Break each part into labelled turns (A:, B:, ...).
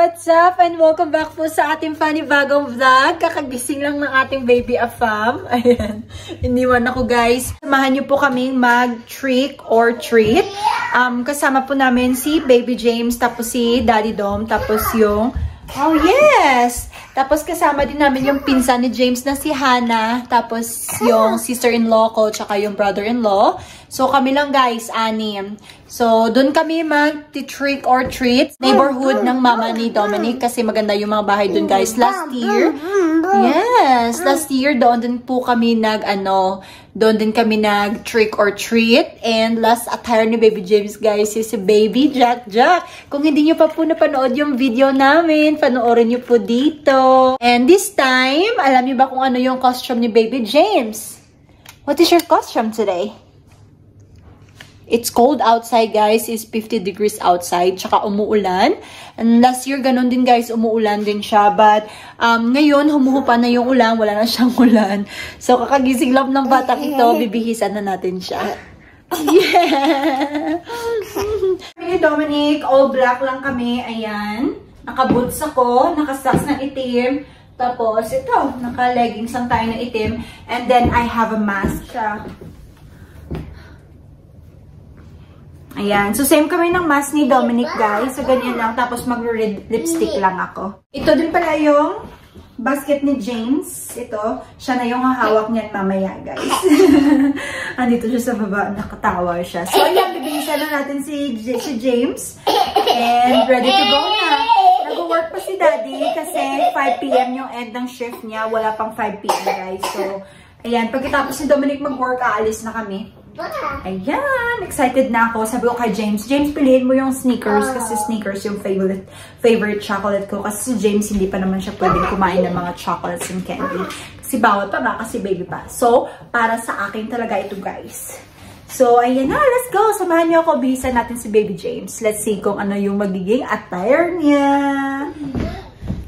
A: What's up? And welcome back po sa ating panibagong vlog. Kakagising lang ng ating baby Afam. Ayan. Iniwan ako, guys. Samahan niyo po kaming mag-trick or treat. Kasama po namin si Baby James, tapos si Daddy Dom, tapos yung... Oh, yes! Tapos kasama din namin yung pinsan ni James na si Hannah, tapos yung sister-in-law ko, tsaka yung brother-in-law. So, kami lang, guys, 6. So, dun kami mag-trick or treat. Neighborhood ng mama ni Dominic kasi maganda yung mga bahay dun, guys. Last year, yes, last year doon din po kami doon din kami nag-trick or treat. And last attire ni Baby James, guys, is si Baby Jack Jack. Kung hindi nyo pa po napanood yung video namin, panoorin nyo po dito. And this time, alam nyo ba kung ano yung costume ni Baby James? What is your costume today? It's cold outside, guys. It's 50 degrees outside. Tsaka umuulan. And last year, ganun din, guys. Umuulan din siya. But ngayon, humuhupa na yung ulan. Wala na siyang ulan. So, kakagising lang ng batang ito. Bibihisan na natin siya. Yeah! Kami ni Dominic, all black lang kami. Ayan. Naka-boots ako. Naka-socks na itim. Tapos, ito. Naka-leggings lang tayo na itim. And then, I have a mask siya. Ayan. So, same kami ng mask ni Dominic, guys. So, ganyan lang. Tapos, mag-red lipstick lang ako. Ito din pala yung basket ni James. Ito. Siya na yung hahawak niyan mamaya, guys. Andito siya sa baba. Nakatawa siya. So, ayan. Bibilisan na natin si James. And ready to go na. Nag-work pa si Daddy kasi 5 PM yung end ng shift niya. Wala pang 5 PM, guys. So, ayan. Pagkatapos ni Dominic mag-work, aalis na kami. Ayan, excited na ako. Sabi ko kay James, piliin mo yung Snickers kasi Snickers yung favorite chocolate ko. Kasi si James, hindi pa naman siya pwedeng kumain ng mga chocolates and candy. Kasi bawal pa ba? Kasi baby pa. So, para sa akin talaga ito, guys. So, ayan na. Let's go. Samahan niyo ako. Bihisan natin si Baby James. Let's see kung ano yung magiging attire niya.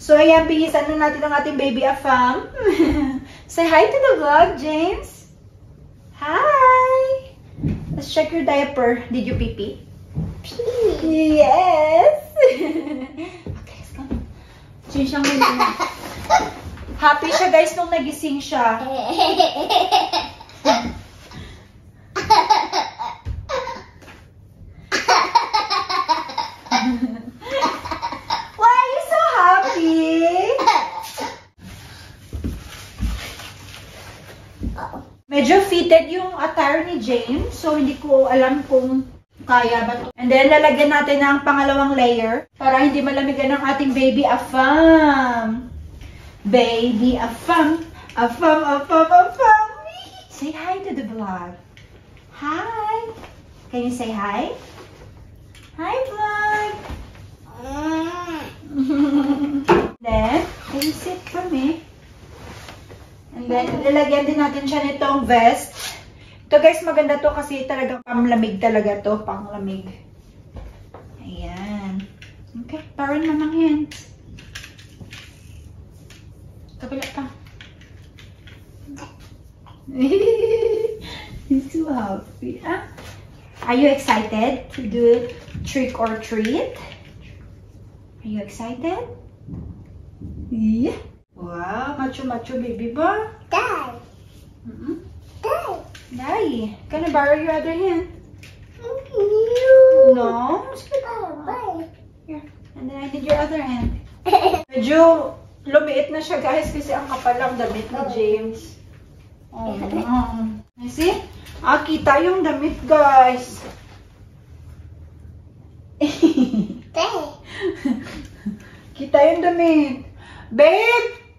A: So, ayan. Bihisan na natin ang ating baby Afam. Say hi to the vlog, James. Hi! Let's check your diaper. Did you pee-pee? Yes! Okay, let's go. Change siyang muna. Happy siya, guys, nung nagising siya. Why are you so happy? Medyo fitted yung attire ni James. So, hindi ko alam kung kaya ba ito. And then, lalagyan natin ng pangalawang layer para hindi malamigan ng ating baby Afam. Baby Afam. Afam, Afam, Afam. Say hi to the vlog. Hi. Can you say hi? Hi, vlog. Then, can you sit for me? And then, lalagyan din natin siya nitong vest. Ito, guys, maganda to kasi talagang panglamig talaga to. Panglamig. Ayan. Okay, parang naman yan. Kabila pa. He's so happy. Ah? Are you excited to do trick or treat? Are you excited? Yeah. Wow, macho-macho baby ba?
B: Dad. Dad.
A: Daddy, can I borrow your other hand? No? Here. And then I need your other hand. Medyo lumiit na siya, guys, kasi ang kapal lang damit ni James. Oh, see? Kita yung damit, guys. Kita yung damit. Babe!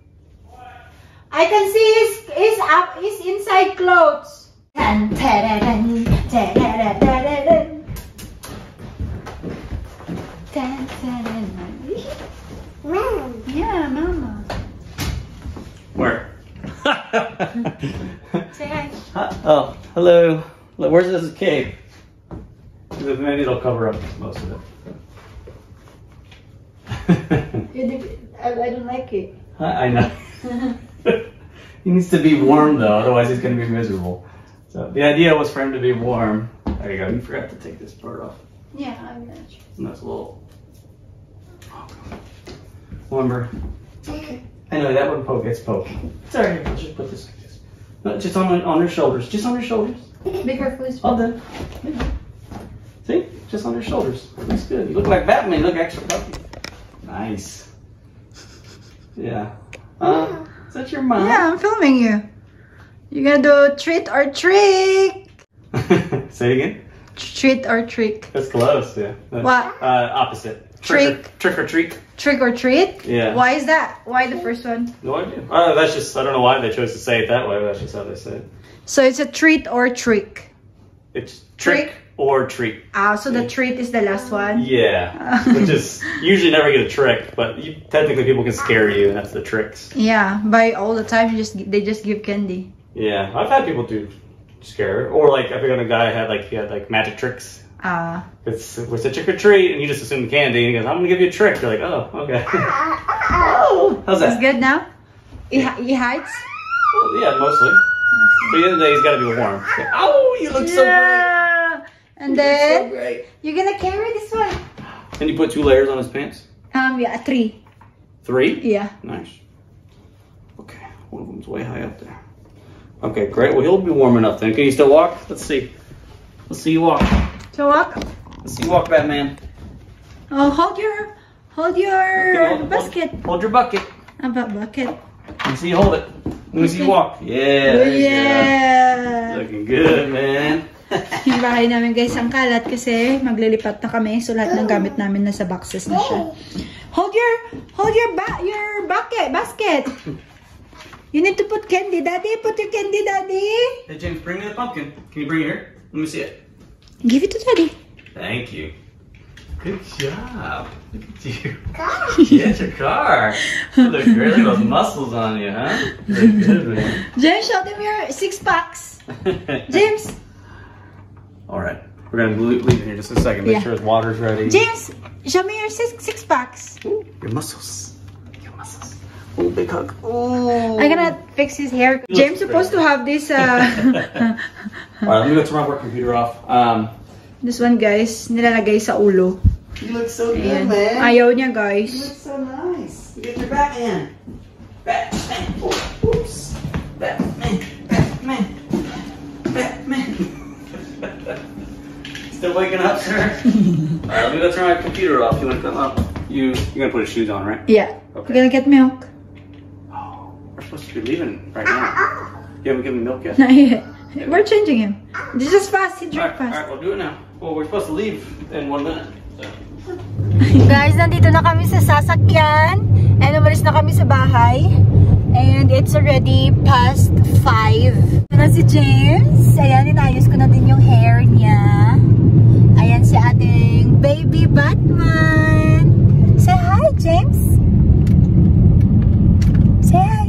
A: I can see his inside clothes. Tan tararan, tararararan. Tan tararan.
B: Mom.
A: Yeah, Mama.
C: Where?
A: Say hi.
C: Oh, hello. Where's this cape? Maybe it'll cover up most of it.
A: I don't like it.
C: I know. He needs to be warm though, otherwise he's going to be miserable. So the idea was for him to be warm. There you go. You forgot to take this part off.
A: Yeah, I'm not sure.
C: And that's a little. Oh, Remember? I know that wouldn't poke. It's poke. It's alright. Let's just put this like this. No, just on her shoulders. Just on her shoulders.
A: Be careful.
C: All done. See? Just on her shoulders. Looks good. You look like Batman. You look extra puffy. Nice. Yeah. Is that your mom?
A: Yeah, I'm filming you. You're gonna do treat or trick.
C: Say it again.
A: Treat or trick.
C: That's close. Yeah.
A: What?
C: Opposite. Trick or treat.
A: Trick or treat?
C: Yeah.
A: Why is that? Why the first one?
C: No idea. That's just, I don't know why they chose to say it that way, but that's just how they say it.
A: So it's a treat or trick?
C: It's trick or treat.
A: So the treat is the last one?
C: Yeah. Which is, usually never get a trick, but technically people can scare you, and that's the tricks.
A: Yeah, by all the time they just give candy.
C: Yeah, I've had people do scare, or like I forgot a guy he had magic tricks. It's a trick or treat, and you just assume candy, and he goes, "I'm gonna give you a trick." You're like, "Oh, okay." Oh, how's that?
A: It's good now. He hides.
C: Well, yeah, mostly. But the end of the day, he's got to be warm. Oh, you look so great.
A: And then
C: so great.
A: you're gonna carry this one.
C: And you put 2 layers on his pants.
A: Yeah, 3.
C: 3?
A: Yeah.
C: Nice. Okay, one of them's way high up there. Okay, great. Well, he'll be warm enough then. Can you still walk? Let's see. Let's see you walk.
A: So walk.
C: Let's see you walk, Batman.
A: Oh, hold your
C: Okay,
A: basket.
C: Hold your bucket.
A: About bucket.
C: Let me see you hold it. Let me see you walk. Yeah. There you go. Looking good, man.
A: Yung bahay namin guys ang kalat kasi maglilipat na kami, so lahat ng gamit namin nasa boxes na siya. Hold your basket. You need to put candy, Daddy. Put your candy, Daddy.
C: Hey James, bring me the pumpkin. Can you bring it here? Let me see it.
A: Give it to Daddy.
C: Thank you. Good job. Look at you. Get your car. You look great. Look at those muscles on you, huh? You look good, man.
A: James, show them your 6-packs. James.
C: All right. We're going to leave it here just a second. Make sure his water's ready.
A: James, show me your 6-packs.
C: Ooh, your muscles. Your muscles. Oh, big hug. Oh.
A: I'm gonna fix his hair. James supposed to have this.
C: All right, let me go turn my work computer off.
A: This one, guys, nilalagay sa ulo.
C: You look so good,
A: Ayan.
C: man.
A: Ayaw niya, guys.
C: You look so nice. You get your Batman. Batman. Oh, oops. Batman. Batman. Batman. Still waking up, sir? All right, let me go turn my computer off. You want to come up? You're gonna put his shoes on, right?
A: Yeah.
C: Okay.
A: You're gonna get milk.
C: Oh, we're supposed to be leaving right now. You haven't given me milk yet.
A: Not yet. We're changing him. This is fast. He drank
C: All
A: fast.
C: right, we'll do it now. Well, we're supposed to leave in 1 minute. So.
A: Guys, nandito na kami sa sasakyan. And umalis na kami sa bahay. And it's already past 5. Ito na si James. Ayan, inayos ko na din yung hair niya. Ayan si ating baby Batman. Say hi, James. Say hi.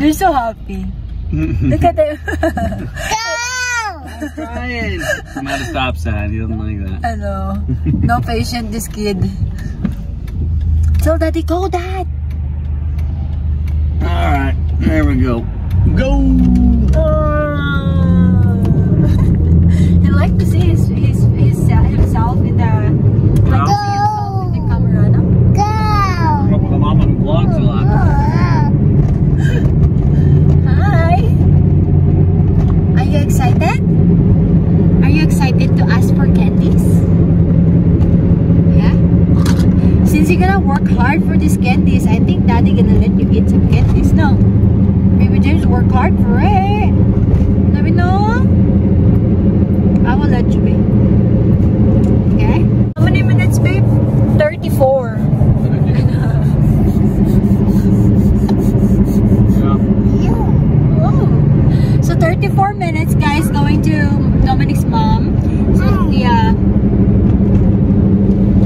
A: You're so happy. Look at him.
B: Go!
C: Brian! I'm at a stop sign. He doesn't like that.
A: Ano? No patient, this kid. Tell Daddy, go, Dad.
C: Alright, there we go. Go!
A: He likes to see himself in the camera, no?
B: Go!
C: I'm on vlogs a lot.
A: Hi! Are you excited? Are you excited to ask for candies? Yeah? Since you're gonna work hard for these candies, I think Daddy gonna let you eat some candies, no? Baby James, work hard for it. Let me know. I will let you be. Okay? How many minutes, babe? 34. Oh. So 34 minutes, guys, going to Dominic's mom. So, yeah.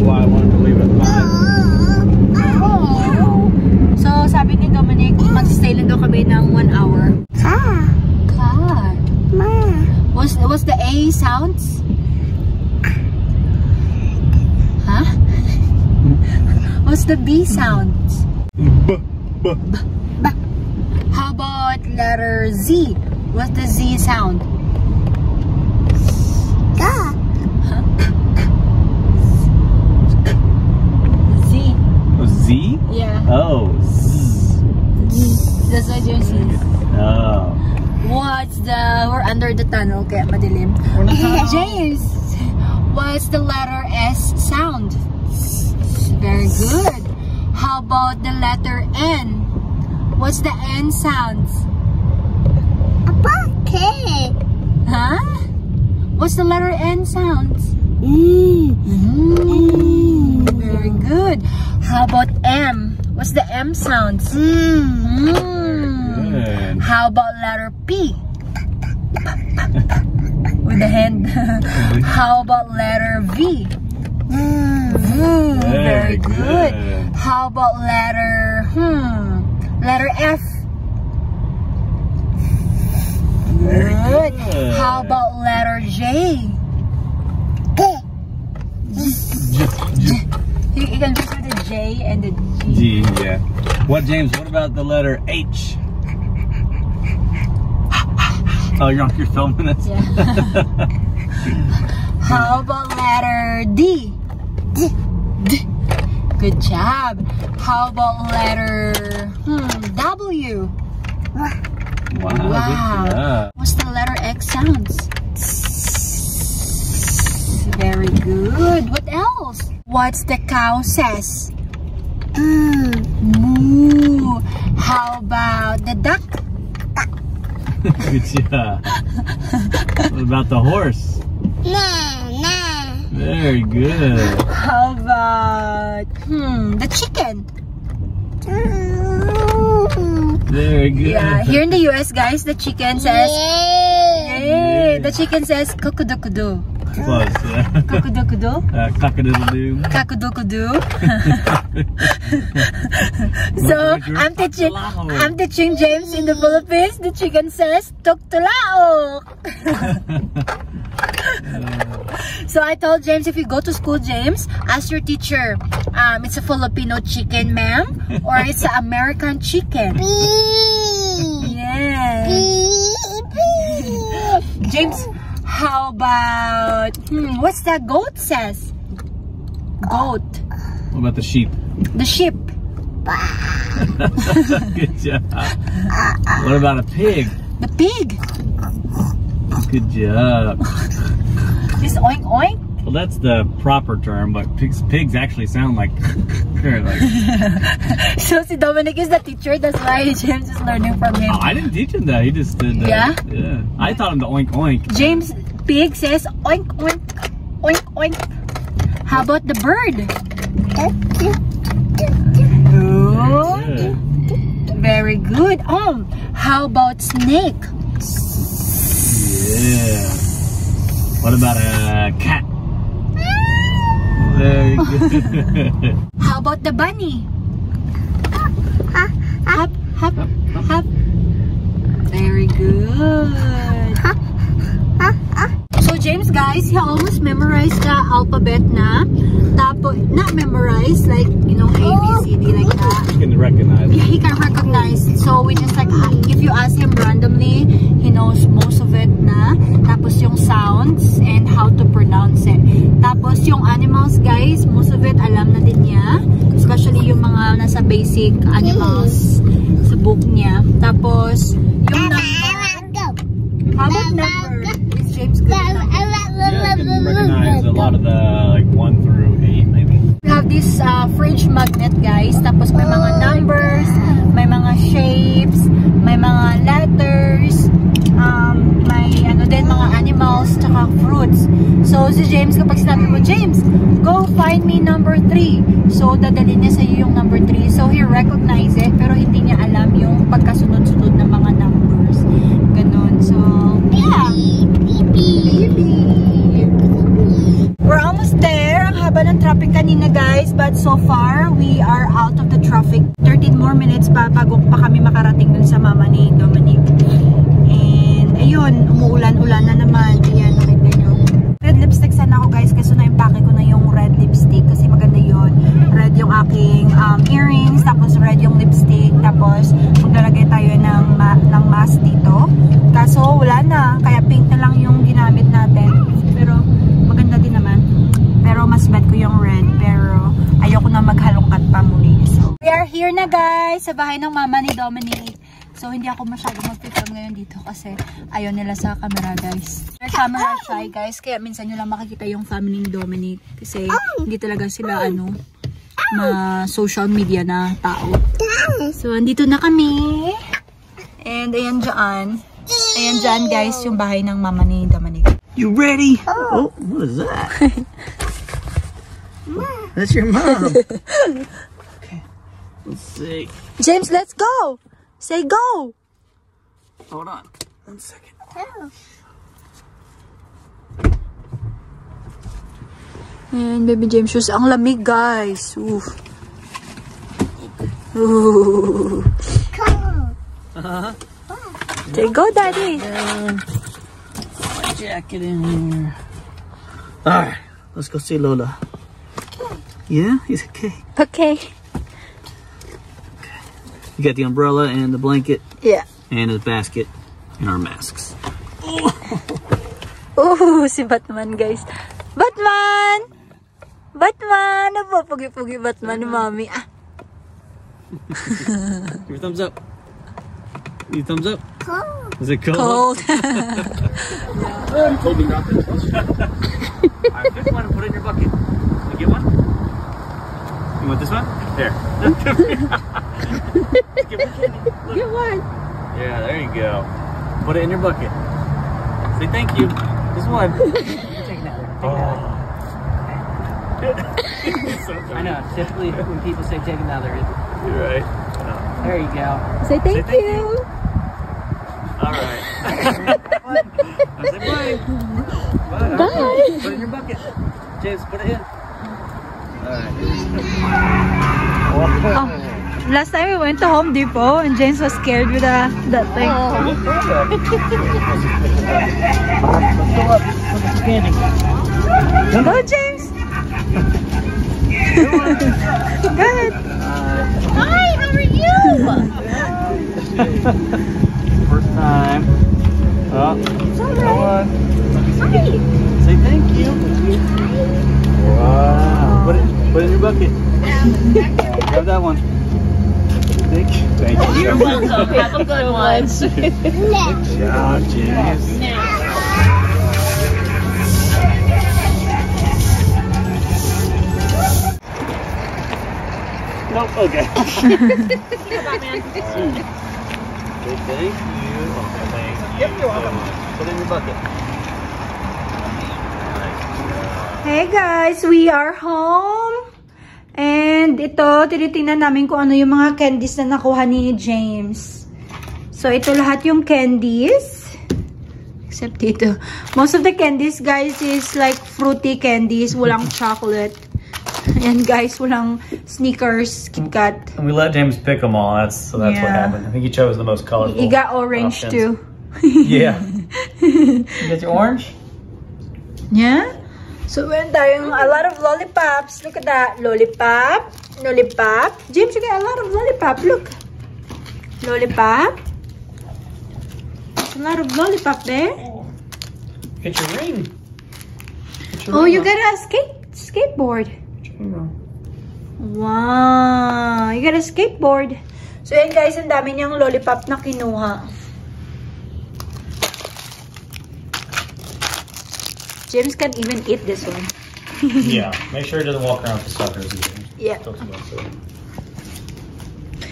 C: Why I wanted to leave at 5.
A: Oh. So, sabi ni Dominic, mag-stay lang daw kami ng 1 hour.
B: Ah!
A: God.
B: Ma!
A: What's the A sounds? Huh? What's the B sounds?
C: B.
A: How about letter Z? What's the Z sound?
B: Go!
A: Z.
C: Oh.
A: That's what James says.
C: Oh.
A: We're under the tunnel, kaya madilim. James, what's the letter S sound? Very good. How about the letter N? What's the N sounds?
B: A bucket.
A: Huh? What's the letter N sounds? Very good. How about M? What's the M sounds?
C: Good.
A: How about letter P? With the hand. How about letter V? Very good. How about letter F?
C: Very
A: Good.
C: good.
A: How about letter J? You can mix with the J and the G.
C: G, yeah. What, James? What about the letter H? Oh, you're filming this?
A: Yeah. How about letter D? Good job. How about letter W?
C: Wow.
A: Wow.
C: Good job.
A: What's the letter X sounds? Very good. What else? What's the cow says? Moo. How about the duck?
C: Good job. What about the horse? Very good.
A: How about the chicken?
C: Very good.
A: Yeah, here in the US, guys, the chicken says yay. The chicken says kukudukudu.
C: Close, yeah.
A: Kukudukudu.
C: Cock-a-doodle-doo.
A: Kakudukudu. So I'm teaching James in the Philippines. The chicken says tuktulaok. So I told James, if you go to school, James, ask your teacher, it's a Filipino chicken, ma'am, or it's an American chicken. Yes. James, how about what's that goat says? Goat.
C: What about the sheep?
A: The sheep.
C: Good job. What about a pig?
A: The pig.
C: Good job.
A: This oink oink.
C: Well, that's the proper term, but pigs actually sound like.
A: So si Dominic is the teacher. That's why James is learning from him.
C: Oh, I didn't teach him that. He just did that.
A: Yeah?
C: Yeah. I taught him to oink oink.
A: James pig says oink oink oink oink. How about the bird? Good. Very good. How about snake?
C: Yeah. What about a cat? Very good.
A: How about the bunny? Hop, hop, hop. Very good. So James, guys, he almost memorized the alphabet na. Tapos, not memorized, like, you know, A, B, C, D, like that.
C: He can recognize.
A: Yeah, he can recognize. So we just like, if you ask him randomly, he knows most of it na. Tapos yung sounds and how to pronounce it. Tapos yung animals, guys, most of it alam na din niya. Especially yung mga nasa basic animals sa book niya. Tapos, yung number. How about number? Is James good at number?
C: Yeah, I can recognize a lot of the like 1 through 8 maybe.
A: We have this fridge magnet, guys. Tapos may mga numbers, may mga shapes, may mga letters, may ano din, mga animals, tsaka fruits. So si James, kapag sinabi mo, James, go find me number 3. So dadali niya sa iyo yung number 3. So he recognize it, pero hindi niya alam yung pagkasunod-sunod ng mga numbers. Ganon. So, yeah. We're almost there. Ang haba ng traffic kanina, guys. But so far, we are out of the traffic. 13 more minutes pa bago pa kami makarating dun sa mama ni Dominic. And, ayun, umuulan-ulan na naman. Ayan, nakita nyo. Red lipstick sana ako, guys. Kasi na-impake ko na yung red lipstick. Kasi maganda yun. Red yung aking earrings. Tapos red yung lipstick. Tapos, maglalagay tayo ng mask dito. Kaso, wala na. Kaya pink na lang yung ginamit natin. Pero, maganda din naman. Pero, mas bet ko yung red. Pero, ayoko na maghalongkat pa muli. So, we are here na, guys sa bahay ng mama ni Dominic. So hindi ako masyadong mag-film ngayon dito kasi ayaw nila sa camera guys. They're camera shy guys, kaya minsan nyo lang makikita yung family ni Dominic kasi hindi talaga sila social media na tao. So andito na kami. And ayan dyan guys yung bahay ng mama ni Dominic.
C: You ready? Oh, what is that? That's your mom. Okay. Let's see.
A: James, let's go! Say go!
C: Hold on. 1 second.
A: And baby James shoes. Ang lamig guys. Oof. Ooh. Say go, daddy.
C: My jacket in here. Alright, let's go see Lola. Yeah, he's okay.
A: Okay.
C: You got the umbrella and the blanket.
A: Yeah.
C: And his basket and our masks.
A: Oh, si Batman guys. Batman! Batman! Napapugi-pugi Batman ni Mami. Ah.
C: Give your thumbs up. Your thumbs up.
B: Cold.
C: Is it cold?
A: Cold.
C: Told me not to. Alright, this one, put it in your bucket. Can you get one? You want this one? There.
A: Get one.
C: Yeah, there you go. Put it in your bucket. Say thank you. This one.
D: Take that.
C: So
D: I know. Typically, when people say take another,
C: You're right.
D: there you go.
A: Say thank
C: thank
A: you.
C: All right. I say bye. Bye.
A: Bye.
C: Put it in your bucket. James, put it in. All right.
A: Oh, last time we went to Home Depot and James was scared with that thing. Go, James. Go ahead.
B: Hi, how are you?
C: First time. Oh, come on.
B: Hi.
C: Say thank you. Wow. Put it in your bucket. Grab that one. Thank you. Thank you.
D: You're welcome. Have a good one.
C: Good job, James. Nope. Okay. Say thank you. Okay, thank you. Yep, you're welcome. Put it in your bucket.
A: Hey guys, we are home. And ito, tinitingnan namin kung ano yung mga candies na nakuha ni James. So, ito lahat yung candies. Except dito. Most of the candies, guys, is like fruity candies. Walang chocolate. And guys, walang Snickers, Kit Kat.
C: And we let James pick them all. That's what happened. I think he chose the most colorful.
A: He got orange
C: options.
A: too.
C: Yeah. You get your orange?
A: Yeah. So, meron tayong a lot of lollipops. Look at that. Lollipop. Lollipop. James, you got a lot of lollipop. Look. Lollipop. A lot of lollipop there.
C: Get your ring.
A: Oh, you got a skateboard. Wow. You got a skateboard. So, yan guys, ang dami niyang lollipop na kinuha. James can't even eat this one.
C: Yeah, make sure it doesn't walk around with the suckers either.
A: Yeah.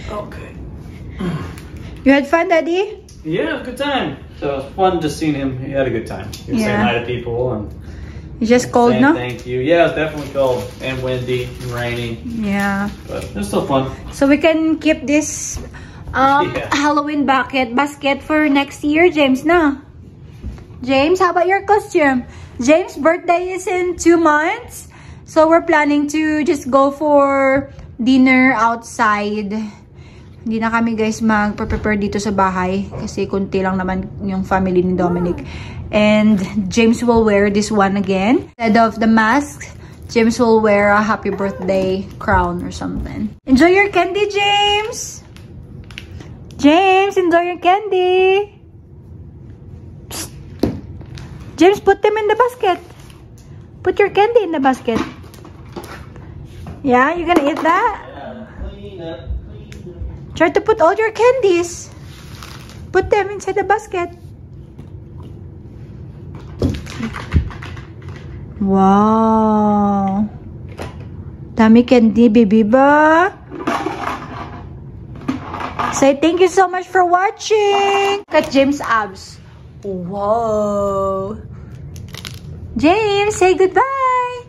C: Okay.
A: You had fun, Daddy?
C: Yeah, good time. So it was fun just seeing him. He had a good time. He was saying hi to people and
A: You just cold,
C: saying
A: no?
C: thank you. Yeah, it's definitely cold and windy and rainy,
A: Yeah.
C: but it was still fun.
A: So we can keep this
C: Yeah.
A: Halloween basket for next year, James, no? James, how about your costume? James' birthday is in 2 months. So we're planning to just go for dinner outside. Hindi na kami guys mag-prepare dito sa bahay. Kasi kunti lang naman yung family ni Dominic. And James will wear this one again. Instead of the mask, James will wear a happy birthday crown or something. Enjoy your candy, James! James, enjoy your candy! Psst. James, put them in the basket. Put your candy in the basket. Yeah, you gonna eat that?
C: Yeah, clean up.
A: Try to put all your candies. Put them inside the basket. Wow. Dami candy, baby ba? Say thank you so much for watching. Look at James' abs. Wow. James, say goodbye.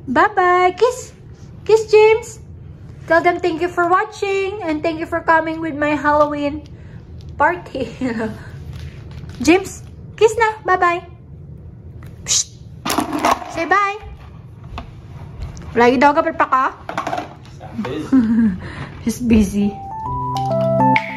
A: Bye-bye. Kiss. Kiss, James. Tell them thank you for watching and thank you for coming with my Halloween party. James, kiss na. Bye-bye. Say bye. Lagi daw ka pa ka?
C: He's busy.
A: He's busy.